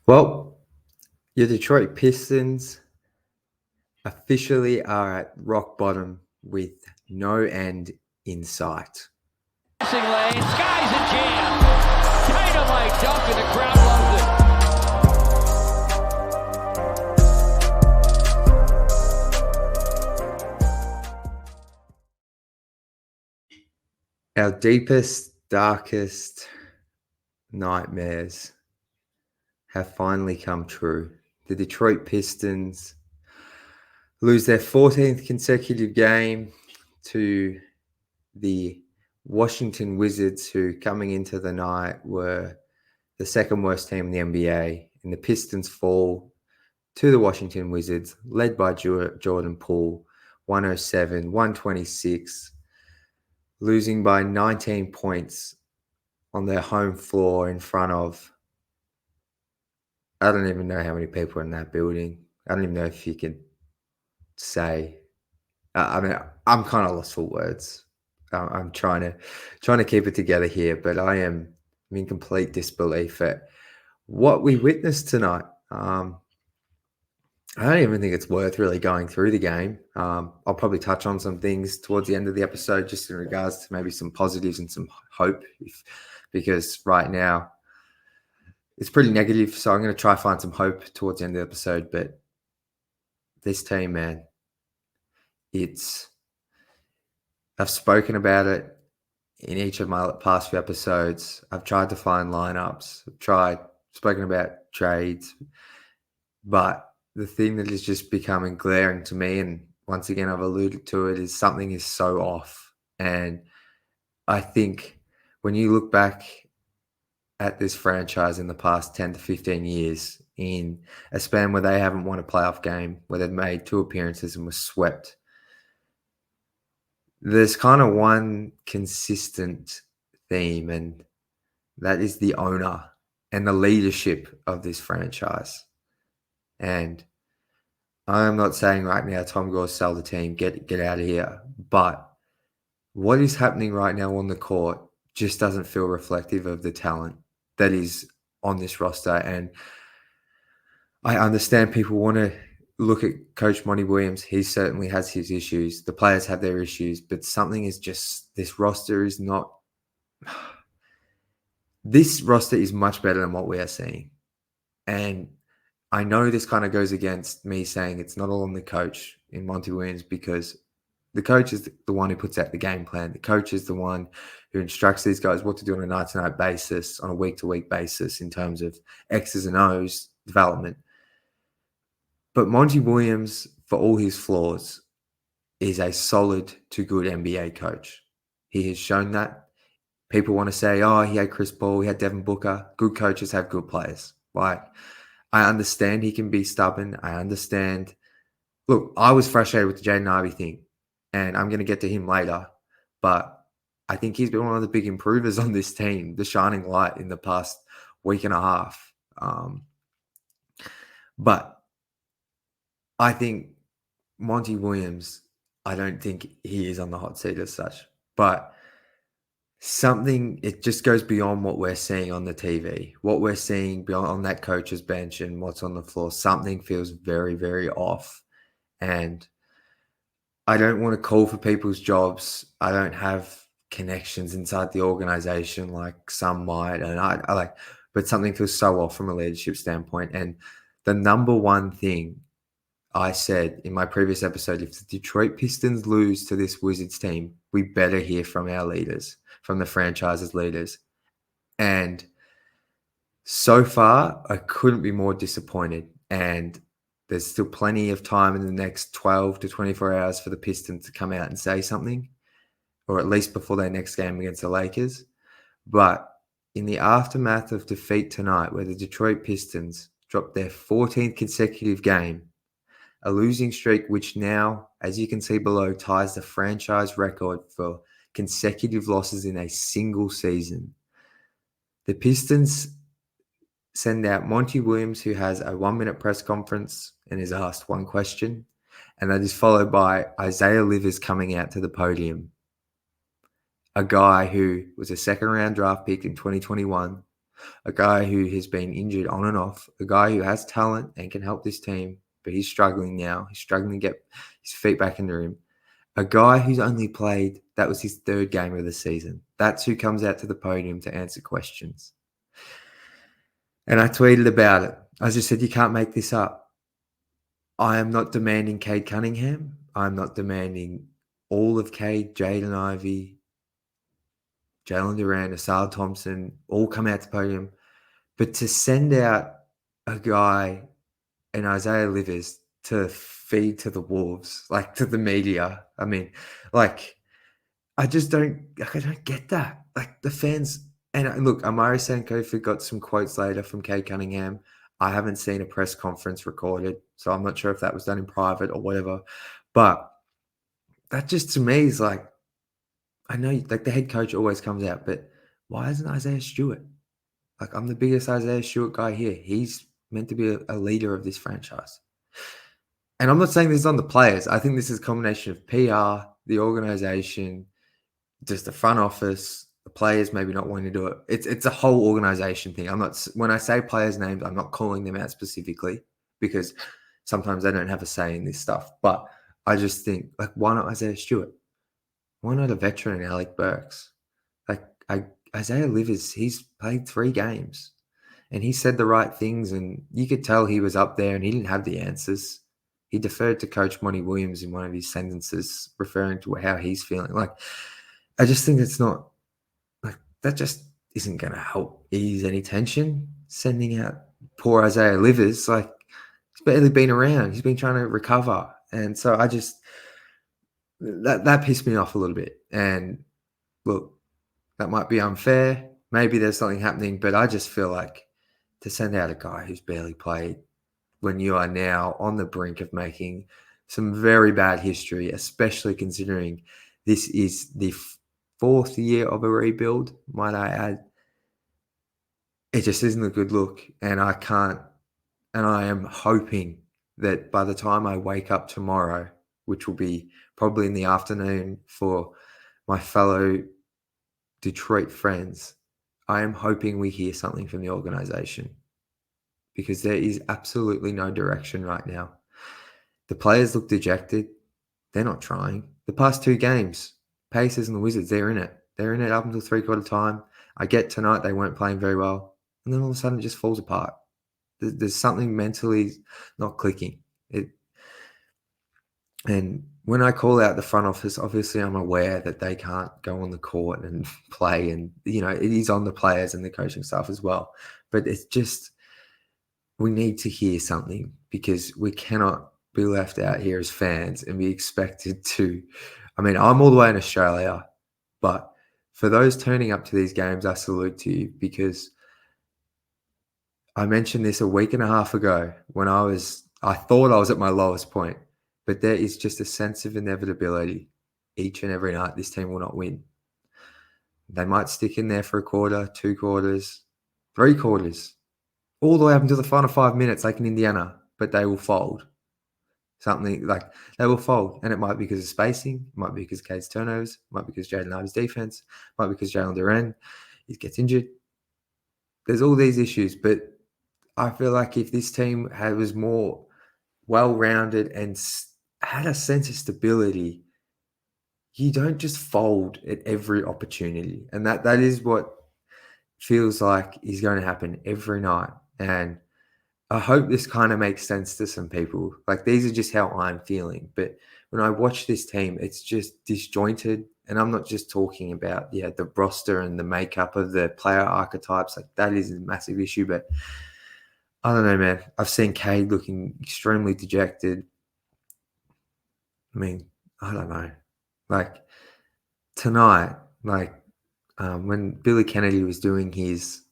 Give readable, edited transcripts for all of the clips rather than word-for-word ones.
Well, your Detroit Pistons officially are at rock bottom with no end in sight. Passing lane, sky's a jam. Dynamite dunk and the crowd loves it. Our deepest, darkest nightmares have finally come true. The Detroit Pistons lose their 14th consecutive game to the Washington Wizards, who coming into the night were the second worst team in the NBA, and the Pistons fall to the Washington Wizards, led by Jordan Poole, 107-126, losing by 19 points on their home floor in front of, I don't even know how many people in that building. I don't even know if you can say. I'm kind of lost for words. I'm trying to keep it together here, but I'm in complete disbelief at what we witnessed tonight. I don't even think it's worth really going through the game. I'll probably touch on some things towards the end of the episode, just in regards to maybe some positives and some hope, because right now it's pretty negative. So I'm going to try to find some hope towards the end of the episode. But this team, man, I've spoken about it in each of my past few episodes. I've tried to find lineups. Spoken about trades, but the thing that is just becoming glaring to me, and once again I've alluded to it, is something is so off. And I think when you look back at this franchise in the past 10 to 15 years, in a span where they haven't won a playoff game, where they've made 2 appearances and were swept, there's kind of one consistent theme, and that is the owner and the leadership of this franchise. And I'm not saying right now, Tom Gore, sell the team, get out of here. But what is happening right now on the court just doesn't feel reflective of the talent that is on this roster. And I understand people want to look at Coach Monty Williams. He certainly has his issues. The players have their issues. But something is just, this roster is not... This roster is much better than what we are seeing. And I know this kind of goes against me saying it's not all on the coach in Monty Williams, because the coach is the one who puts out the game plan. The coach is the one who instructs these guys what to do on a night-to-night basis, on a week-to-week basis in terms of X's and O's development. But Monty Williams, for all his flaws, is a solid to good NBA coach. He has shown that. People want to say, oh, he had Chris Paul, he had Devin Booker. Good coaches have good players. Like, I understand he can be stubborn. I understand. Look, I was frustrated with the Jaden Ivey thing, and I'm going to get to him later. But I think he's been one of the big improvers on this team, the shining light in the past week and a half. But I think Monty Williams, I don't think he is on the hot seat as such. But it just goes beyond what we're seeing on the TV, what we're seeing beyond on that coach's bench and what's on the floor. Something feels very, very off. And I don't want to call for people's jobs. I don't have connections inside the organization like some might. And but something feels so off from a leadership standpoint. And the number one thing I said in my previous episode, if the Detroit Pistons lose to this Wizards team, we better hear from our leaders, from the franchise's leaders. And so far, I couldn't be more disappointed. And there's still plenty of time in the next 12 to 24 hours for the Pistons to come out and say something, or at least before their next game against the Lakers. But in the aftermath of defeat tonight, where the Detroit Pistons dropped their 14th consecutive game, a losing streak which now, as you can see below, ties the franchise record for consecutive losses in a single season. The Pistons send out Monty Williams, who has a 1-minute press conference and is asked one question, and that is followed by Isaiah Livers coming out to the podium, a guy who was a second-round draft pick in 2021, a guy who has been injured on and off, a guy who has talent and can help this team, but he's struggling now. He's struggling to get his feet back in the rim. A guy who's only played, that was his third game of the season. That's who comes out to the podium to answer questions. And I tweeted about it. I just said, you can't make this up. I am not demanding Cade Cunningham. I'm not demanding all of Cade, Jaden Ivey, Jalen Duran, Asad Thompson, all come out to the podium. But to send out a guy and Isaiah Livers to feed to the wolves, like to the media. I mean, like, I don't get that. Like the fans, and look, Amari Sankofa got some quotes later from Cade Cunningham. I haven't seen a press conference recorded, so I'm not sure if that was done in private or whatever. But that just to me is like, I know like the head coach always comes out, but why isn't Isaiah Stewart? Like I'm the biggest Isaiah Stewart guy here. He's meant to be a leader of this franchise. And I'm not saying this is on the players. I think this is a combination of PR, the organization, just the front office, the players maybe not wanting to do it. It's a whole organization thing. I'm not when I say players' names, I'm not calling them out specifically because sometimes they don't have a say in this stuff. But I just think like why not Isaiah Stewart? Why not a veteran Alec Burks? Like Isaiah Livers, he's played 3 games and he said the right things and you could tell he was up there and he didn't have the answers. He deferred to Coach Monty Williams in one of his sentences referring to how he's feeling. Like I just think it's not like that just isn't going to help ease any tension. Sending out poor Isaiah Livers, like he's barely been around. He's been trying to recover. And so I just, that pissed me off a little bit. And look, that might be unfair. Maybe there's something happening, but I just feel like to send out a guy who's barely played when you are now on the brink of making some very bad history, especially considering this is the 4th year of a rebuild, might I add. It just isn't a good look. And I am hoping that by the time I wake up tomorrow, which will be probably in the afternoon for my fellow Detroit friends, I am hoping we hear something from the organization because there is absolutely no direction right now. The players look dejected. They're not trying. The past 2 games, Pacers and the Wizards, they're in it. They're in it up until 3/4 time. I get tonight they weren't playing very well. And then all of a sudden it just falls apart. There's something mentally not clicking. And when I call out the front office, obviously I'm aware that they can't go on the court and play. And, it is on the players and the coaching staff as well. But it's just, we need to hear something because we cannot be left out here as fans and be expected to. I mean, I'm all the way in Australia, but for those turning up to these games, I salute to you because I mentioned this a week and a half ago when I thought I was at my lowest point, but there is just a sense of inevitability. Each and every night, this team will not win. They might stick in there for a quarter, 2 quarters, 3 quarters, all the way up until the final 5 minutes, like in Indiana, but they will fold. Something like they will fold. And it might be because of spacing, it might be because of Cade's turnovers, it might be because Jaden Ivey's defense, it might be because Jalen Duran, he gets injured. There's all these issues, but I feel like if this team was more well-rounded and had a sense of stability, you don't just fold at every opportunity. And that is what feels like is going to happen every night. And I hope this kind of makes sense to some people. Like these are just how I'm feeling. But when I watch this team, it's just disjointed. And I'm not just talking about, the roster and the makeup of the player archetypes. Like that is a massive issue. But I don't know, man. I've seen Cade looking extremely dejected. I mean, I don't know. Like tonight, when Billy Kennedy was doing his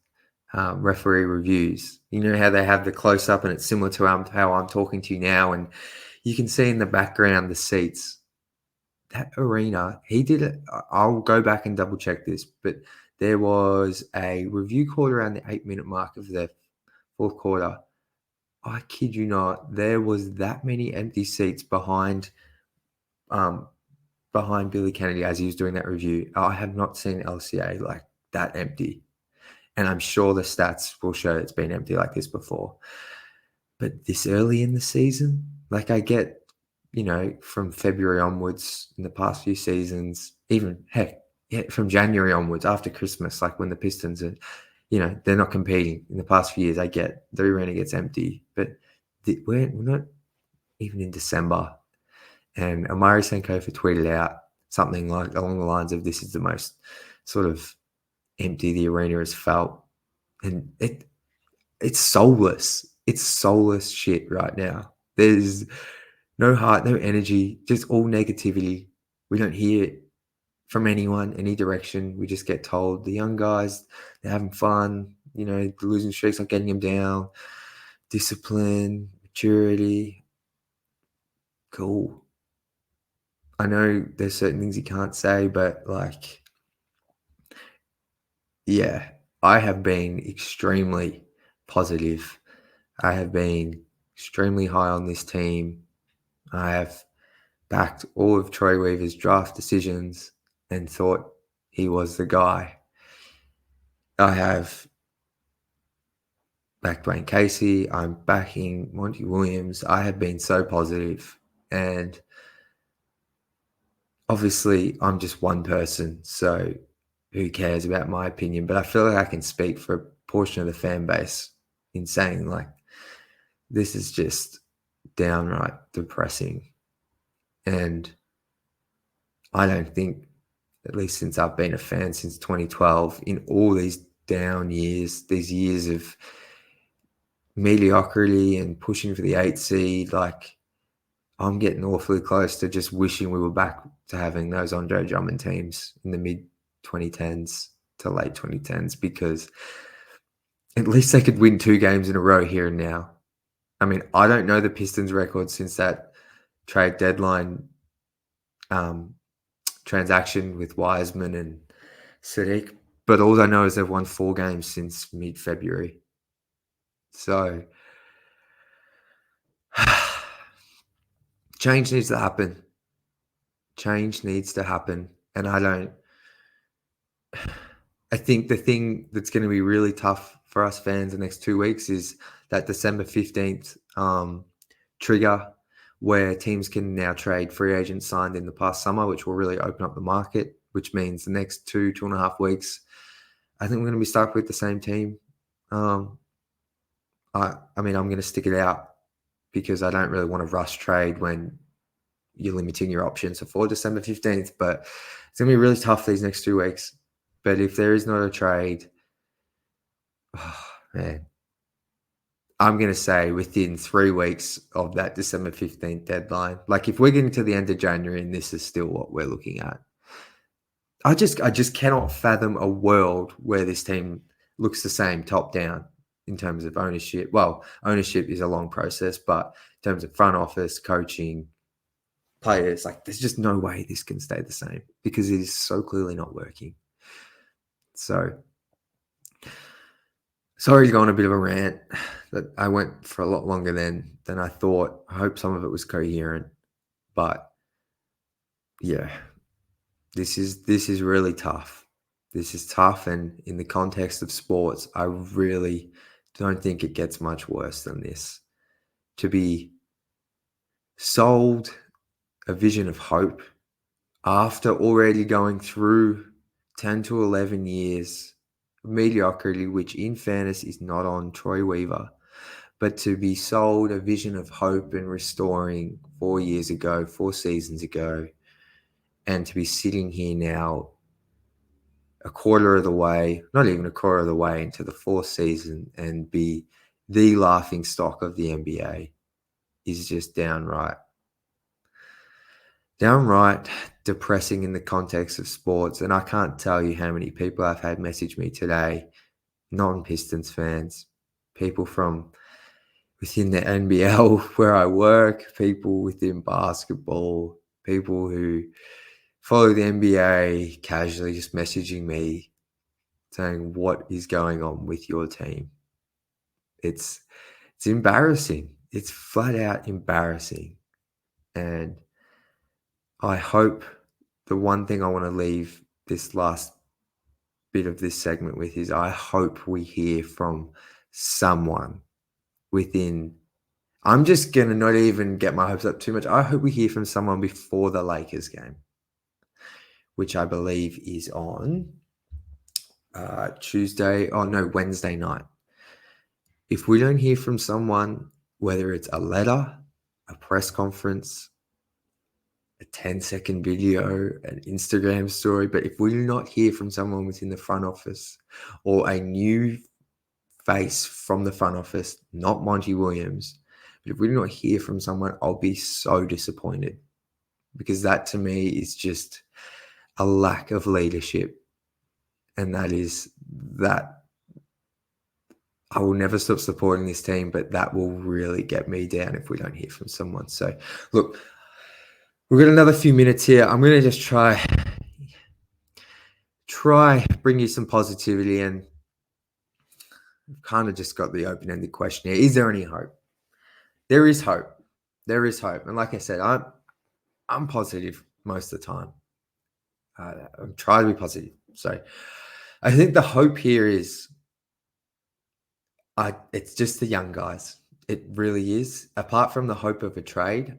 referee reviews, you know how they have the close up and it's similar to how I'm talking to you now. And you can see in the background the seats. That arena, he did it. I'll go back and double check this, but there was a review called around the 8-minute mark of the 4th quarter. I kid you not, there was that many empty seats behind Billy Kennedy as he was doing that review. I have not seen LCA like that empty. And I'm sure the stats will show it's been empty like this before. But this early in the season, like I get, from February onwards in the past few seasons, even heck, yeah, from January onwards after Christmas, like when the Pistons are, they're not competing in the past few years, I get the arena gets empty. But we're not even in December. And Amari Sankofa tweeted out something like along the lines of, "This is the most sort of empty the arena has felt." And it's soulless. It's soulless shit right now. There's no heart, no energy, just all negativity. We don't hear it from anyone, any direction. We just get told the young guys, they're having fun, the losing streaks not getting them down, discipline, maturity. Cool. I know there's certain things you can't say, but yeah, I have been extremely positive. I have been extremely high on this team. I have backed all of Troy Weaver's draft decisions and thought he was the guy. I have backed Dwayne Casey. I'm backing Monty Williams. I have been so positive, and obviously I'm just one person, so who cares about my opinion? But I feel like I can speak for a portion of the fan base in saying this is just downright depressing. And I don't think, at least since I've been a fan since 2012, in all these down years, these years of mediocrity and pushing for the 8th seed, I'm getting awfully close to just wishing we were back to having those Andre Drummond teams in the mid 2010s to late 2010s, because at least they could win 2 games in a row here and now. I mean, I don't know the Pistons record since that trade deadline transaction with Wiseman and Sadiq, but all I know is they've won 4 games since mid-February. So change needs to happen. Change needs to happen. And I think the thing that's going to be really tough for us fans the next 2 weeks is that December 15th trigger, where teams can now trade free agents signed in the past summer, which will really open up the market, which means the next 2.5 weeks, I think we're going to be stuck with the same team. I mean, I'm going to stick it out because I don't really want to rush trade when you're limiting your options before December 15th, but it's going to be really tough these next 2 weeks. But if there is not a trade, oh, man, I'm going to say within 3 weeks of that December 15th deadline, if we're getting to the end of January and this is still what we're looking at, I just cannot fathom a world where this team looks the same top down in terms of ownership. Well, ownership is a long process, but in terms of front office, coaching, players, there's just no way this can stay the same because it is so clearly not working. So, sorry to go on a bit of a rant that I went for a lot longer than I thought. I hope some of it was coherent, but yeah, this is really tough. This is tough, and in the context of sports, I really don't think it gets much worse than this. To be sold a vision of hope after already going through 10 to 11 years of mediocrity, which in fairness is not on Troy Weaver, but to be sold a vision of hope and restoring 4 years ago, 4 seasons ago, and to be sitting here now a quarter of the way, not even a quarter of the way into the 4th season, and be the laughing stock of the NBA is just downright depressing in the context of sports. And I can't tell you how many people I've had message me today, non-Pistons fans, people from within the NBL where I work, people within basketball, people who follow the NBA, casually just messaging me saying, what is going on with your team? It's embarrassing. It's flat out embarrassing. And I hope the one thing I want to leave this last bit of this segment with is I hope we hear from someone within. I'm just going to not even get my hopes up too much. I hope we hear from someone before the Lakers game, which I believe is on Wednesday night. If we don't hear from someone, whether it's a letter, a press conference, a 10-second video, an Instagram story, but if we do not hear from someone within the front office or a new face from the front office, not Monty Williams, but if we do not hear from someone, I'll be so disappointed, because that to me is just a lack of leadership. And that is that I will never stop supporting this team, but that will really get me down if we don't hear from someone. So look, we've got another few minutes here. I'm going to just try bring you some positivity, and I've kind of just got the open-ended question here. Is there any hope? There is hope. There is hope. And like I said, I'm positive most of the time. I'm trying to be positive. So I think the hope here is it's just the young guys. It really is. Apart from the hope of a trade,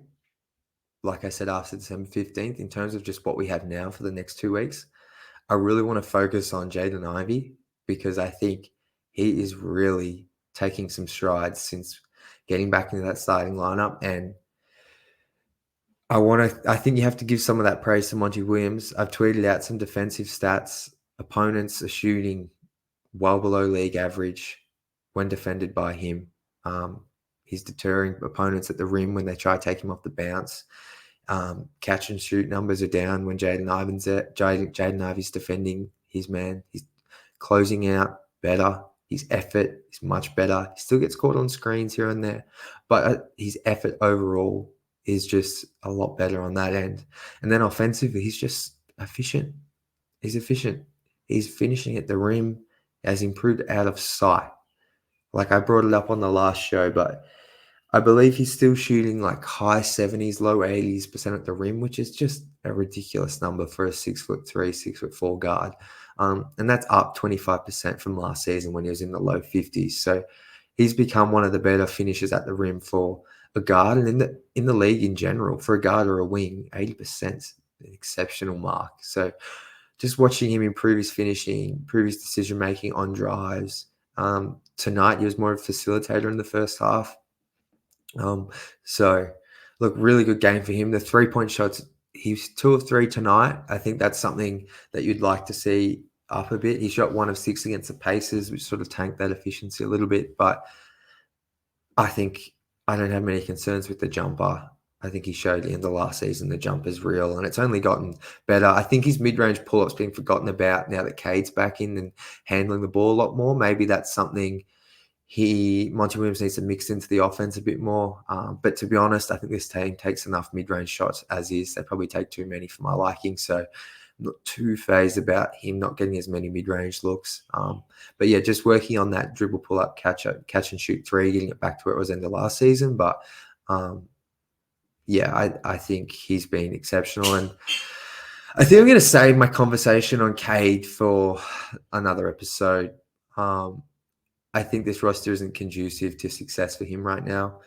like I said, after December 15th, in terms of just what we have now for the next 2 weeks, I really want to focus on Jaden Ivey, because I think he is really taking some strides since getting back into that starting lineup. And I think you have to give some of that praise to Monty Williams. I've tweeted out some defensive stats. Opponents are shooting well below league average when defended by him. He's deterring opponents at the rim when they try to take him off the bounce. Catch and shoot numbers are down when Jaden Ivey's defending his man. He's closing out better. His effort is much better. He still gets caught on screens here and there, but his effort overall is just a lot better on that end. And then offensively, he's just efficient. He's efficient. He's finishing at the rim, has improved out of sight. Like I brought it up on the last show, but I believe he's still shooting like high 70s, low 80s% at the rim, which is just a ridiculous number for a 6'3", 6'4" guard. And that's up 25% from last season when he was in the low 50s. So he's become one of the better finishers at the rim for a guard, and in the league in general, for a guard or a wing, 80% is an exceptional mark. So just watching him improve his finishing, improve his decision-making on drives. Tonight, he was more of a facilitator in the first half. So, look, really good game for him. The three-point shots, he's 2 of 3 tonight. I think that's something that you'd like to see up a bit. He shot 1 of 6 against the Pacers, which sort of tanked that efficiency a little bit. But I think I don't have many concerns with the jumper. I think he showed at the end of last season the jumper's real, and it's only gotten better. I think his mid-range pull-up's being forgotten about now that Cade's back in and handling the ball a lot more. Maybe that's something Monty Williams needs to mix into the offense a bit more. But to be honest, I think this team takes enough mid-range shots as is. They probably take too many for my liking. So I'm not too phased about him not getting as many mid-range looks. But yeah, just working on that dribble pull-up, catch and shoot 3, getting it back to where it was in the last season. But yeah, I think he's been exceptional. And I think I'm going to save my conversation on Cade for another episode. I think this roster isn't conducive to success for him right now,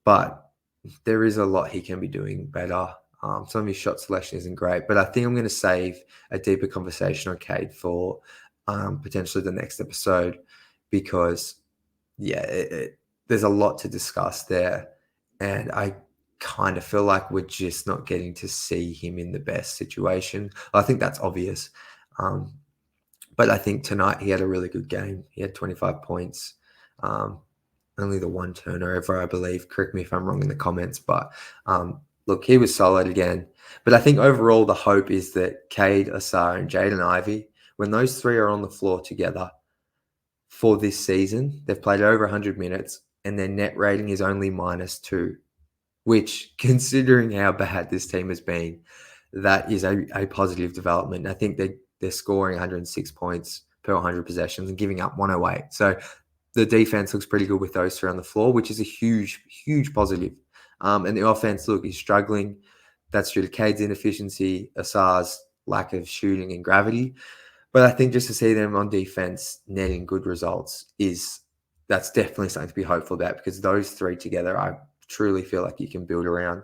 but there is a lot he can be doing better. Some of his shot selection isn't great, but I think I'm going to save a deeper conversation on Cade for potentially the next episode, because, yeah, there's a lot to discuss there, and I kind of feel like we're just not getting to see him in the best situation. I think that's obvious. But I think tonight he had a really good game. He had 25 points, only the 1 turnover, I believe. Correct me if I'm wrong in the comments. But look, he was solid again. But I think overall the hope is that Cade, Asar, and Jaden Ivey, when those 3 are on the floor together for this season, they've played over 100 minutes, and their net rating is only -2, which, considering how bad this team has been, that is a positive development. I think they're scoring 106 points per 100 possessions and giving up 108. So the defense looks pretty good with those 3 on the floor, which is a huge, huge positive. And the offense, look, is struggling. That's due to Cade's inefficiency, Asar's lack of shooting and gravity. But I think just to see them on defense netting good results that's definitely something to be hopeful about, because those three together, I truly feel like you can build around.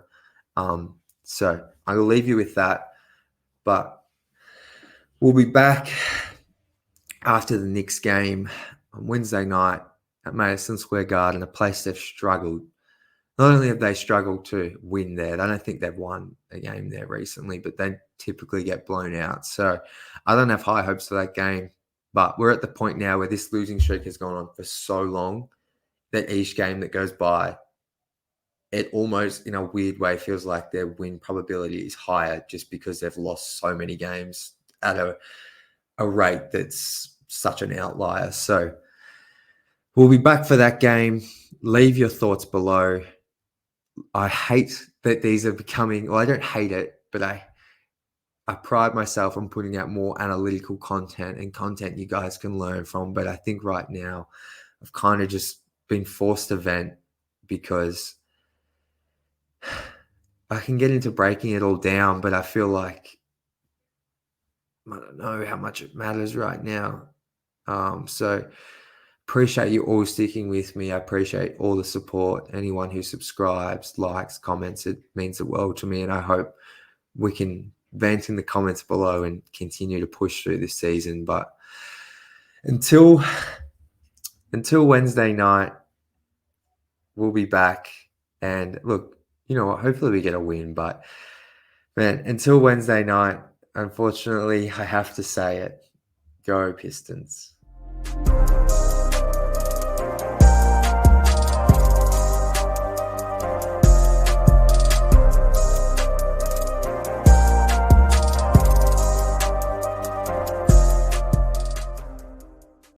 So I will leave you with that. But we'll be back after the Knicks game on Wednesday night at Madison Square Garden, a place they've struggled. Not only have they struggled to win there, I don't think they've won a game there recently, but they typically get blown out. So I don't have high hopes for that game. But we're at the point now where this losing streak has gone on for so long that each game that goes by, it almost, in a weird way, feels like their win probability is higher just because they've lost so many games at a rate that's such an outlier. So we'll be back for that game. Leave your thoughts below. I hate that these are becoming, well, I don't hate it, but I pride myself on putting out more analytical content and content you guys can learn from. But I think right now I've kind of just been forced to vent because I can get into breaking it all down, but I feel like I don't know how much it matters right now. So appreciate you all sticking with me. I appreciate all the support. Anyone who subscribes, likes, comments, it means the world to me. And I hope we can vent in the comments below and continue to push through this season. But until Wednesday night, we'll be back. And look, you know what? Hopefully we get a win. But man, until Wednesday night, unfortunately, I have to say it. Go Pistons.